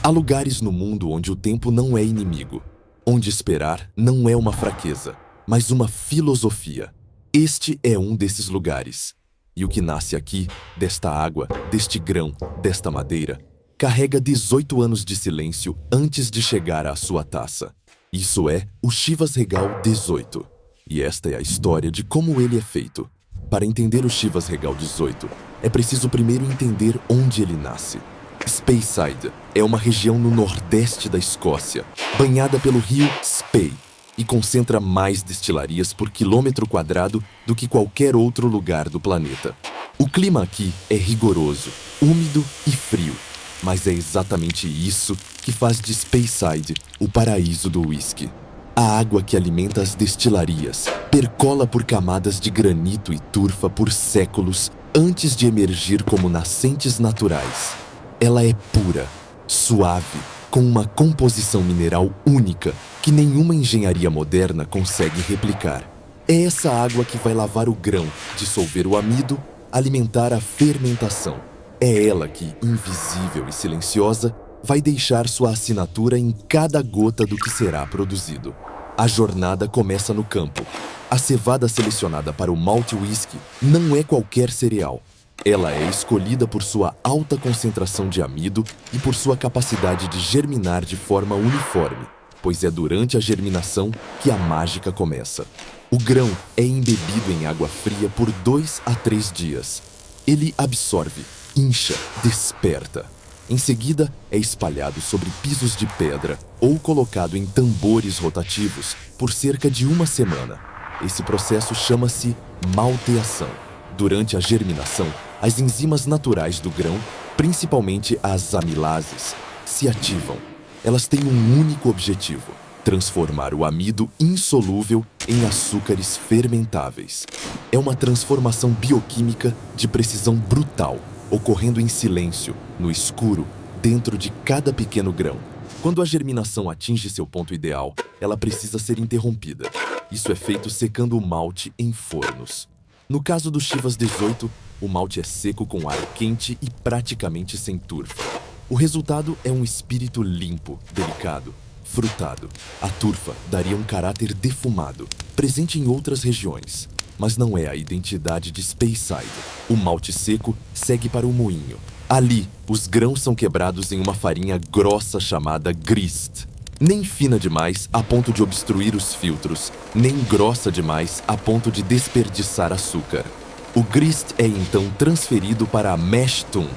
Há lugares no mundo onde o tempo não é inimigo, onde esperar não é uma fraqueza, mas uma filosofia. Este é um desses lugares. E o que nasce aqui, desta água, deste grão, desta madeira, carrega 18 anos de silêncio antes de chegar à sua taça. Isso é o Chivas Regal 18. E esta é a história de como ele é feito. Para entender o Chivas Regal 18, é preciso primeiro entender onde ele nasce. Speyside é uma região no nordeste da Escócia, banhada pelo rio Spey, e concentra mais destilarias por quilômetro quadrado do que qualquer outro lugar do planeta. O clima aqui é rigoroso, úmido e frio, mas é exatamente isso que faz de Speyside o paraíso do whisky. A água que alimenta as destilarias percola por camadas de granito e turfa por séculos antes de emergir como nascentes naturais. Ela é pura, suave, com uma composição mineral única que nenhuma engenharia moderna consegue replicar. É essa água que vai lavar o grão, dissolver o amido, alimentar a fermentação. É ela que, invisível e silenciosa, vai deixar sua assinatura em cada gota do que será produzido. A jornada começa no campo. A cevada selecionada para o malt whisky não é qualquer cereal. Ela é escolhida por sua alta concentração de amido e por sua capacidade de germinar de forma uniforme, pois é durante a germinação que a mágica começa. O grão é embebido em água fria por 2 a 3 dias. Ele absorve, incha, desperta. Em seguida, é espalhado sobre pisos de pedra ou colocado em tambores rotativos por cerca de 1 semana. Esse processo chama-se malteação. Durante a germinação, as enzimas naturais do grão, principalmente as amilases, se ativam. Elas têm um único objetivo: transformar o amido insolúvel em açúcares fermentáveis. É uma transformação bioquímica de precisão brutal, ocorrendo em silêncio, no escuro, dentro de cada pequeno grão. Quando a germinação atinge seu ponto ideal, ela precisa ser interrompida. Isso é feito secando o malte em fornos. No caso do Chivas 18, o malte é seco com ar quente e praticamente sem turfa. O resultado é um espírito limpo, delicado, frutado. A turfa daria um caráter defumado, presente em outras regiões, mas não é a identidade de Speyside. O malte seco segue para o moinho. Ali, os grãos são quebrados em uma farinha grossa chamada grist. Nem fina demais a ponto de obstruir os filtros, nem grossa demais a ponto de desperdiçar açúcar. O grist é então transferido para a mash tun,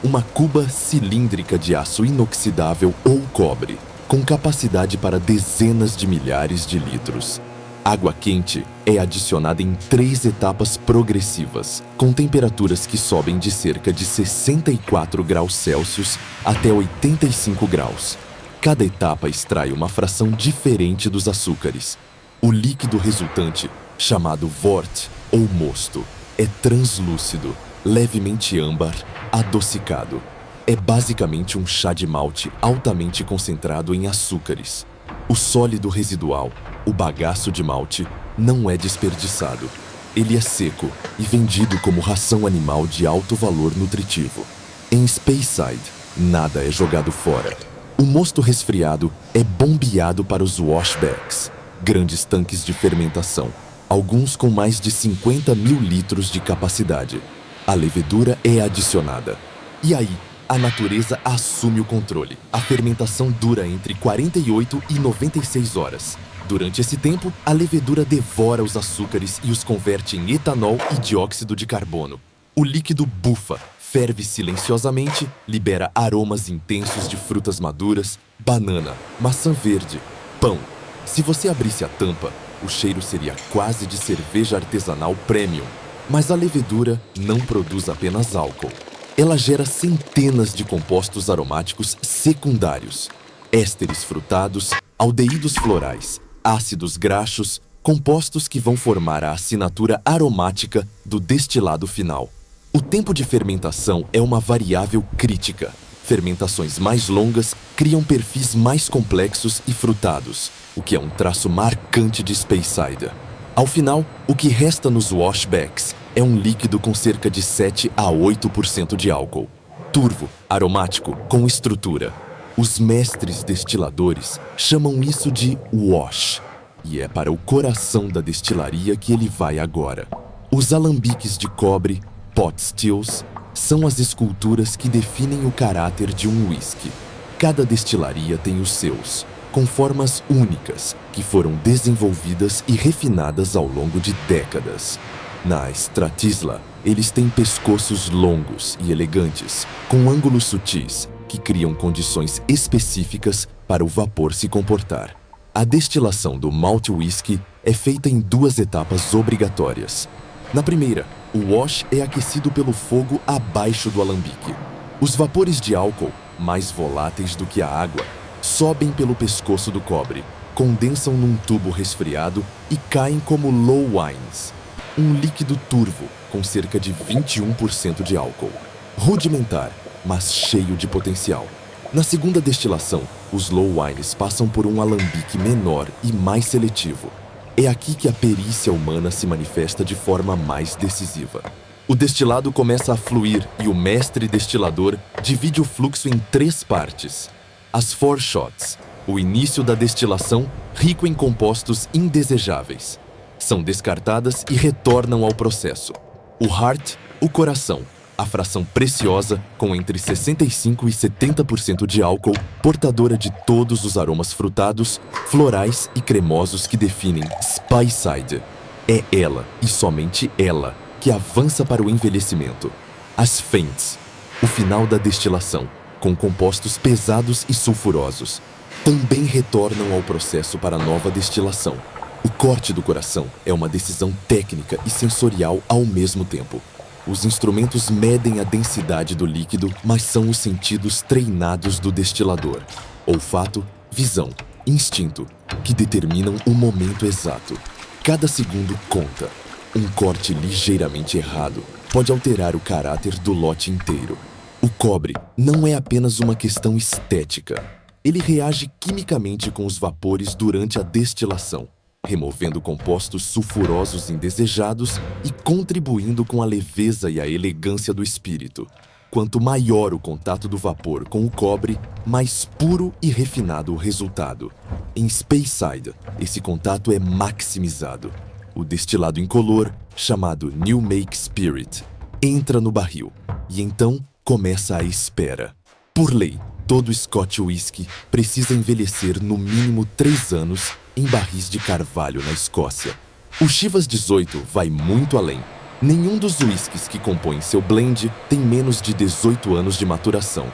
uma cuba cilíndrica de aço inoxidável ou cobre, com capacidade para dezenas de milhares de litros. Água quente é adicionada em 3 etapas progressivas, com temperaturas que sobem de cerca de 64 graus Celsius até 85 graus. Cada etapa extrai uma fração diferente dos açúcares. O líquido resultante, chamado wort ou mosto, é translúcido, levemente âmbar, adocicado. É basicamente um chá de malte altamente concentrado em açúcares. O sólido residual, o bagaço de malte, não é desperdiçado. Ele é seco e vendido como ração animal de alto valor nutritivo. Em Speyside, nada é jogado fora. O mosto resfriado é bombeado para os washbacks, grandes tanques de fermentação, alguns com mais de 50 mil litros de capacidade. A levedura é adicionada. E aí, a natureza assume o controle. A fermentação dura entre 48 e 96 horas. Durante esse tempo, a levedura devora os açúcares e os converte em etanol e dióxido de carbono. O líquido bufa, ferve silenciosamente, libera aromas intensos de frutas maduras, banana, maçã verde, pão. Se você abrisse a tampa, o cheiro seria quase de cerveja artesanal premium. Mas a levedura não produz apenas álcool. Ela gera centenas de compostos aromáticos secundários, ésteres frutados, aldeídos florais, ácidos graxos, compostos que vão formar a assinatura aromática do destilado final. O tempo de fermentação é uma variável crítica. Fermentações mais longas criam perfis mais complexos e frutados, o que é um traço marcante de Speyside. Ao final, o que resta nos washbacks é um líquido com cerca de 7 a 8% de álcool. Turvo, aromático, com estrutura. Os mestres destiladores chamam isso de wash, e é para o coração da destilaria que ele vai agora. Os alambiques de cobre, pot stills, são as esculturas que definem o caráter de um whisky. Cada destilaria tem os seus, com formas únicas, que foram desenvolvidas e refinadas ao longo de décadas. Na Stratisla, eles têm pescoços longos e elegantes, com ângulos sutis, que criam condições específicas para o vapor se comportar. A destilação do malt whisky é feita em 2 etapas obrigatórias. Na primeira, o wash é aquecido pelo fogo abaixo do alambique. Os vapores de álcool, mais voláteis do que a água, sobem pelo pescoço do cobre, condensam num tubo resfriado e caem como low wines, um líquido turvo com cerca de 21% de álcool. Rudimentar, mas cheio de potencial. Na segunda destilação, os low wines passam por um alambique menor e mais seletivo. É aqui que a perícia humana se manifesta de forma mais decisiva. O destilado começa a fluir e o mestre destilador divide o fluxo em 3 partes. As foreshots, o início da destilação rico em compostos indesejáveis. São descartadas e retornam ao processo. O heart, o coração, a fração preciosa com entre 65% e 70% de álcool, portadora de todos os aromas frutados, florais e cremosos que definem Speyside. É ela, e somente ela, que avança para o envelhecimento. As faints, o final da destilação, com compostos pesados e sulfurosos, também retornam ao processo para nova destilação. O corte do coração é uma decisão técnica e sensorial ao mesmo tempo. Os instrumentos medem a densidade do líquido, mas são os sentidos treinados do destilador. Olfato, visão, instinto, que determinam o momento exato. Cada segundo conta. Um corte ligeiramente errado pode alterar o caráter do lote inteiro. O cobre não é apenas uma questão estética. Ele reage quimicamente com os vapores durante a destilação, removendo compostos sulfurosos indesejados e contribuindo com a leveza e a elegância do espírito. Quanto maior o contato do vapor com o cobre, mais puro e refinado o resultado. Em Speyside, esse contato é maximizado. O destilado incolor, chamado New Make Spirit, entra no barril e então começa a espera. Por lei, todo Scotch whisky precisa envelhecer no mínimo 3 anos em barris de carvalho na Escócia. O Chivas 18 vai muito além. Nenhum dos whiskies que compõem seu blend tem menos de 18 anos de maturação.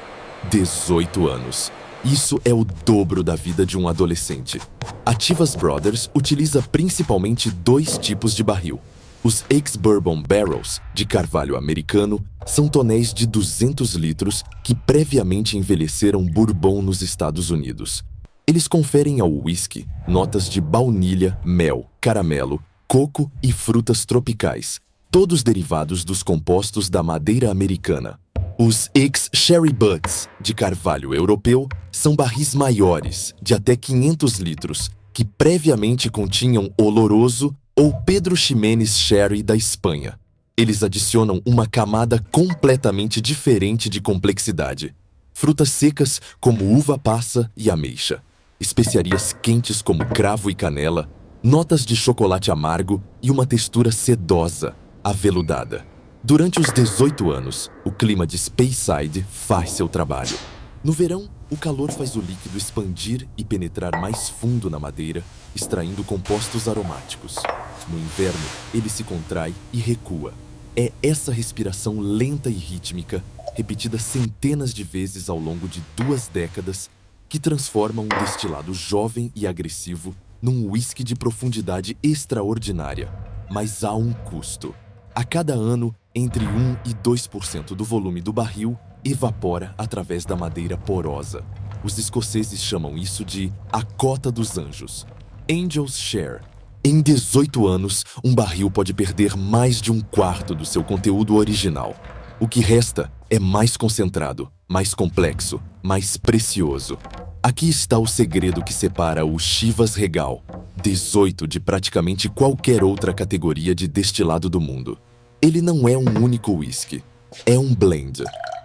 18 anos. Isso é o dobro da vida de um adolescente. A Chivas Brothers utiliza principalmente 2 tipos de barril. Os ex-bourbon barrels, de carvalho americano, são tonéis de 200 litros que previamente envelheceram bourbon nos Estados Unidos. Eles conferem ao whisky notas de baunilha, mel, caramelo, coco e frutas tropicais, todos derivados dos compostos da madeira americana. Os ex-sherry butts, de carvalho europeu, são barris maiores, de até 500 litros, que previamente continham oloroso ou Pedro Ximénez Sherry da Espanha. Eles adicionam uma camada completamente diferente de complexidade. Frutas secas como uva passa e ameixa, especiarias quentes como cravo e canela, notas de chocolate amargo e uma textura sedosa, aveludada. Durante os 18 anos, o clima de Speyside faz seu trabalho. No verão, o calor faz o líquido expandir e penetrar mais fundo na madeira, extraindo compostos aromáticos. No inverno, ele se contrai e recua. É essa respiração lenta e rítmica, repetida centenas de vezes ao longo de 2 décadas, que transforma um destilado jovem e agressivo num whisky de profundidade extraordinária. Mas há um custo. A cada ano, entre 1 e 2% do volume do barril evapora através da madeira porosa. Os escoceses chamam isso de a cota dos anjos, Angel's Share. Em 18 anos, um barril pode perder mais de 1/4 do seu conteúdo original. O que resta é mais concentrado, mais complexo, mais precioso. Aqui está o segredo que separa o Chivas Regal 18 de praticamente qualquer outra categoria de destilado do mundo. Ele não é um único whisky, é um blend.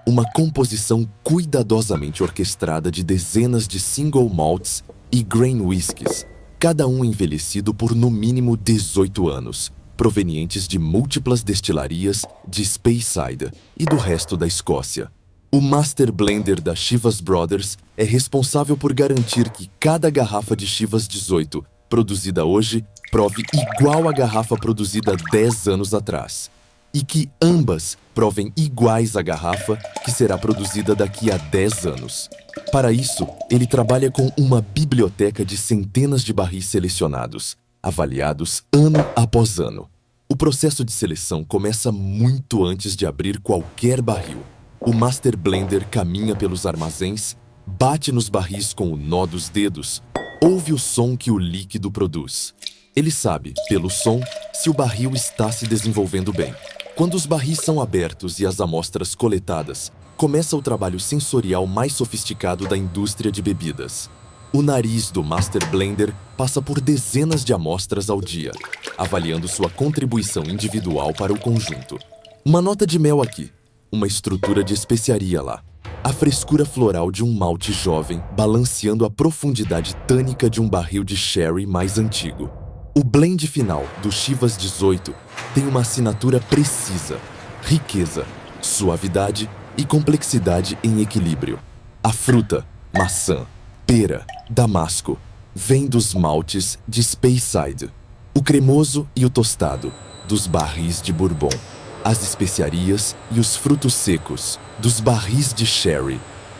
Uma composição cuidadosamente orquestrada de dezenas de single malts e grain whiskies, cada um envelhecido por no mínimo 18 anos, provenientes de múltiplas destilarias de Speyside e do resto da Escócia. O Master Blender da Chivas Brothers é responsável por garantir que cada garrafa de Chivas 18, produzida hoje, prove igual à garrafa produzida 10 anos atrás, e que ambas provem iguais à garrafa que será produzida daqui a 10 anos. Para isso, ele trabalha com uma biblioteca de centenas de barris selecionados, avaliados ano após ano. O processo de seleção começa muito antes de abrir qualquer barril. O Master Blender caminha pelos armazéns, bate nos barris com o nó dos dedos, ouve o som que o líquido produz. Ele sabe, pelo som, se o barril está se desenvolvendo bem. Quando os barris são abertos e as amostras coletadas, começa o trabalho sensorial mais sofisticado da indústria de bebidas. O nariz do Master Blender passa por dezenas de amostras ao dia, avaliando sua contribuição individual para o conjunto. Uma nota de mel aqui, uma estrutura de especiaria lá, a frescura floral de um malte jovem balanceando a profundidade tânica de um barril de sherry mais antigo. O blend final do Chivas 18 tem uma assinatura precisa, riqueza, suavidade e complexidade em equilíbrio. A fruta, maçã, pera, damasco, vem dos maltes de Speyside. O cremoso e o tostado, dos barris de bourbon. As especiarias e os frutos secos, dos barris de sherry.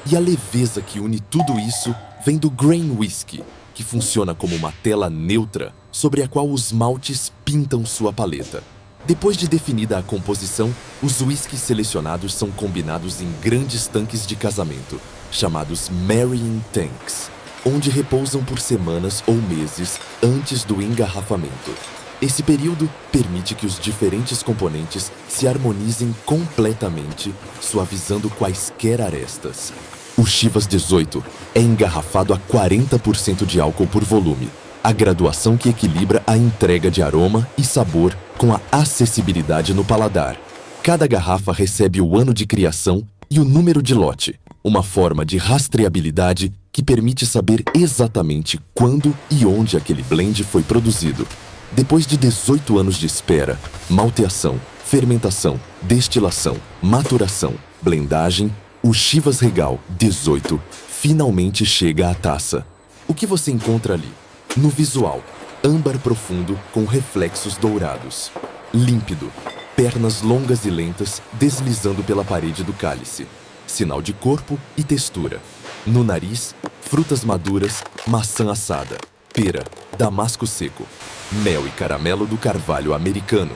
E a leveza que une tudo isso vem do grain whisky, que funciona como uma tela neutra sobre a qual os maltes pintam sua paleta. Depois de definida a composição, os whiskies selecionados são combinados em grandes tanques de casamento, chamados marrying tanks, onde repousam por semanas ou meses antes do engarrafamento. Esse período permite que os diferentes componentes se harmonizem completamente, suavizando quaisquer arestas. O Chivas 18 é engarrafado a 40% de álcool por volume, a graduação que equilibra a entrega de aroma e sabor com a acessibilidade no paladar. Cada garrafa recebe o ano de criação e o número de lote, uma forma de rastreabilidade que permite saber exatamente quando e onde aquele blend foi produzido. Depois de 18 anos de espera, malteação, fermentação, destilação, maturação, blendagem, o Chivas Regal 18 finalmente chega à taça. O que você encontra ali? No visual, âmbar profundo com reflexos dourados. Límpido, pernas longas e lentas deslizando pela parede do cálice. Sinal de corpo e textura. No nariz, frutas maduras, maçã assada, pera, damasco seco, mel e caramelo do carvalho americano.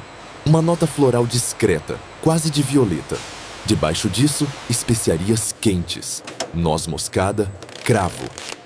Uma nota floral discreta, quase de violeta. Debaixo disso, especiarias quentes, noz moscada, cravo.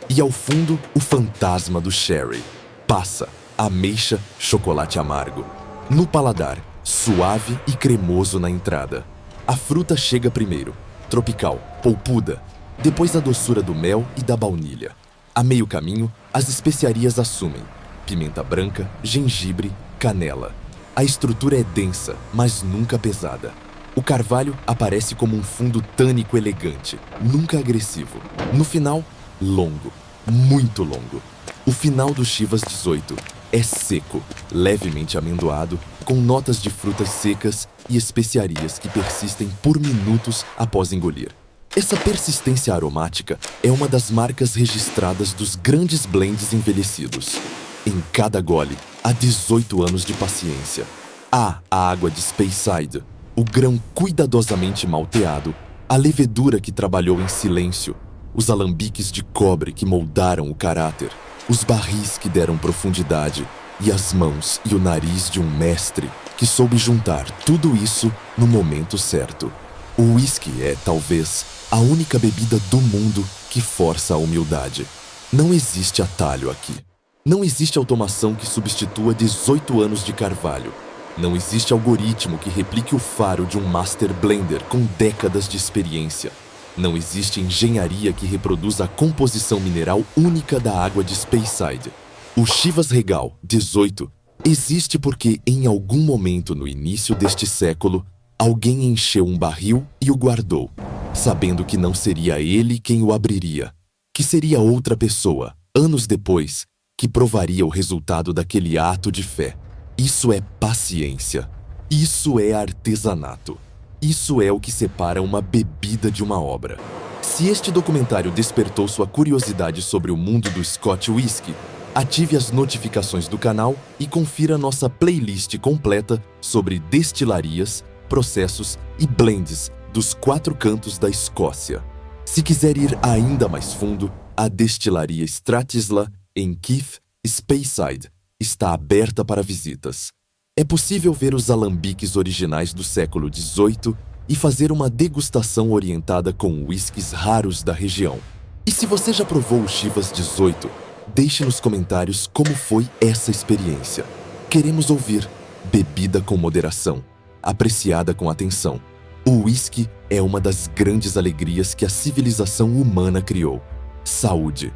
E ao fundo, o fantasma do sherry. Passa, ameixa, chocolate amargo. No paladar, suave e cremoso na entrada. A fruta chega primeiro, tropical, polpuda. Depois a doçura do mel e da baunilha. A meio caminho, as especiarias assumem. Pimenta branca, gengibre, canela. A estrutura é densa, mas nunca pesada. O carvalho aparece como um fundo tânico elegante, nunca agressivo. No final, longo, muito longo. O final do Chivas 18 é seco, levemente amendoado, com notas de frutas secas e especiarias que persistem por minutos após engolir. Essa persistência aromática é uma das marcas registradas dos grandes blends envelhecidos. Em cada gole, há 18 anos de paciência. Há a água de Speyside, o grão cuidadosamente malteado, a levedura que trabalhou em silêncio, os alambiques de cobre que moldaram o caráter, os barris que deram profundidade e as mãos e o nariz de um mestre que soube juntar tudo isso no momento certo. O whisky é, talvez, a única bebida do mundo que força a humildade. Não existe atalho aqui. Não existe automação que substitua 18 anos de carvalho. Não existe algoritmo que replique o faro de um Master Blender com décadas de experiência. Não existe engenharia que reproduza a composição mineral única da água de Speyside. O Chivas Regal 18 existe porque, em algum momento no início deste século, Alguém encheu um barril e o guardou, sabendo que não seria ele quem o abriria, que seria outra pessoa, anos depois, que provaria o resultado daquele ato de fé. Isso é paciência. Isso é artesanato. Isso é o que separa uma bebida de uma obra. Se este documentário despertou sua curiosidade sobre o mundo do Scotch Whisky, ative as notificações do canal e confira nossa playlist completa sobre destilarias, processos e blends dos 4 cantos da Escócia. Se quiser ir ainda mais fundo, a destilaria Stratisla, em Keith, Speyside, está aberta para visitas. É possível ver os alambiques originais do século XVIII e fazer uma degustação orientada com whiskies raros da região. E se você já provou o Chivas 18, deixe nos comentários como foi essa experiência. Queremos ouvir. Bebida com moderação, apreciada com atenção. O whisky é uma das grandes alegrias que a civilização humana criou. Saúde!